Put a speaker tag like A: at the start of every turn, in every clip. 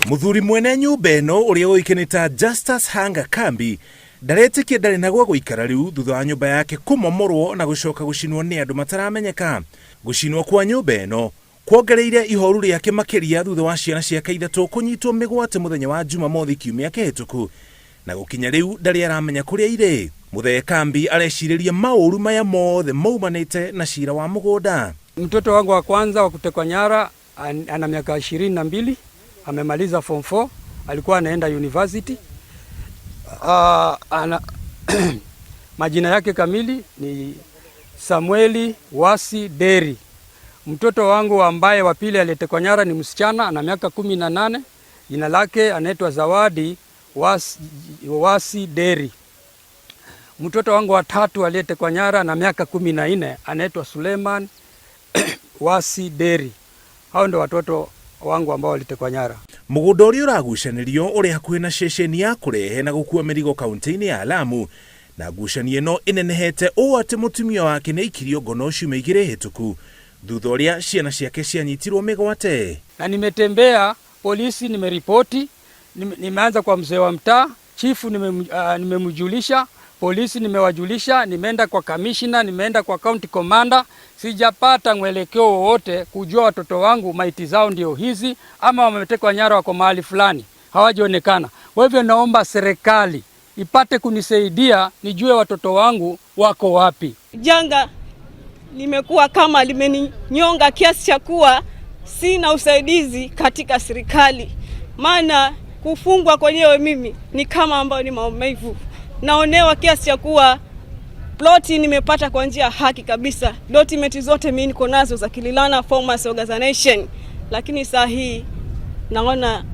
A: Muthuri mwene nyumba eno uria uikeneta Justus Hanga Kambi ndaretikia ndari na gwa guikara riu thutha wa nyumba yake kumomorwo na gucoka gucinwo ni andu mataramenyeka. Gucinwo kwa nyumba eno kuongereire ihoru riake makiria thutha wa ciana ciake ithatu kunyitwo migwate muthenya wa Jumamothi kiumia kihituku na gukinya riu ndari aramenya kuria ire. Muthee Kambi arecireria mauru maya mothe maumanite na cira wa mugunda.
B: Mtoto wangu wa kwanza wa kutekwa nyara ana miaka 22, amemaliza form 4, alikuwa anaenda university. Majina yake kamili ni Samueli Wasi Deri. Mtoto wangu ambaye wa pili aliyetekwa nyara ni msichana, ana miaka 18, jina lake anaitwa Zawadi Wasi Deri. Mtoto wangu wa tatu aliyetekwa nyara na miaka 14 anaitwa Suleiman Wasi Deri. Hao ndio watoto wangu ambao walitekwa nyara.
A: Mugunda uria uragucanirio uri hakuhi na ceceni ya kurehe na gukua mirigo kaunti-ini ya Lamu, na ngucanio ino inenehete uu ati mutumia wake ni ikirio ngono ciumia igiri hituku thutha uria ciana ciake cianyitirwo migwate.
B: Na nimetembea polisi, nimeripoti, nimeanza kwa mzee wa mtaa, chifu nimemjulisha, polisi nimewajulisha, nimeenda kwa kamishina, nimeenda kwa county commander. Sijapata mwelekeo wowote kujua watoto wangu maiti zao ndio hizi ama wametekwa nyara wako mahali fulani, hawajaonekana. Kwa hivyo naomba serikali ipate kunisaidia nijue watoto wangu wako wapi.
C: Janga limekuwa kama limeninyonga kiasi cha kuwa sina usaidizi katika serikali. Maana kufungwa kwenyewe mimi ni kama ambao ni maumivu. Naonewa kiasi cha kuwa ploti nimepata kwa njia haki kabisa. Document zote mimi niko nazo za Kililana Farmers Organization. Lakini saa hii naona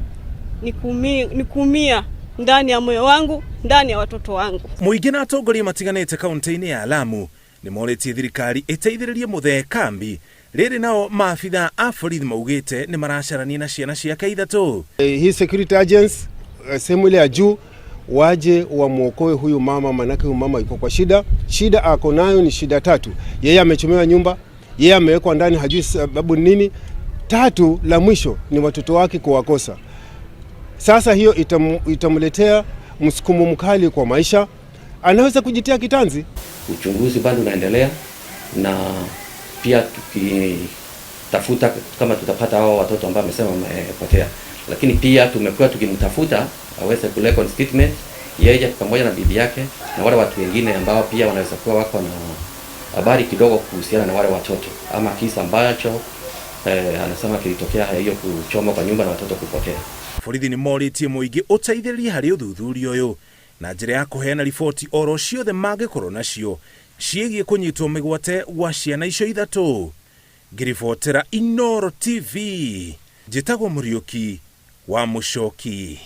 C: nikumia ndani ya moyo wangu, ndani ya watoto wangu.
A: Muingi na atongoria matiganite kaunti-ini ya Lamu ni moretie thirikari iteithiririe Muthee Kambi. Riri nao maafitha a borithi maugite ni maracarania na ciana ciake ithatu.
D: Hii security agents sehemu ile ya juu waje wamuokoe huyu mama, manake huyu mama yuko kwa shida. Shida ako nayo ni shida tatu. Yeye amechomewa nyumba, yeye amewekwa ndani hajui sababu nini. Tatu la mwisho ni watoto wake kuwakosa. Sasa hiyo itamletea msukumo mkali kwa maisha. Anaweza kujitia kitanzi.
E: Uchunguzi bado unaendelea, na pia tukitafuta kama tutapata hao watoto ambao amesema wamepotea. Lakini pia tumekuwa tukimtafuta aweze kuleka statement yeye pamoja na bibi yake na wale watu wengine ambao pia wanaweza kuwa wako na habari kidogo kuhusiana na wale watoto ama kisa ambacho anasema kilitokea, hiyo kuchoma kwa nyumba na watoto kupotea.
A: Borithi ni moritie muingi uteithiririe hari uthuthuria uyu na njira ya kuheana riboti oro ciothe mangikorwo nacio ciegie kunyitwo migwate gwa ciana icio ithatu. Ngiribotera Inooro TV, njitagwo Muriuki wa Muchoki.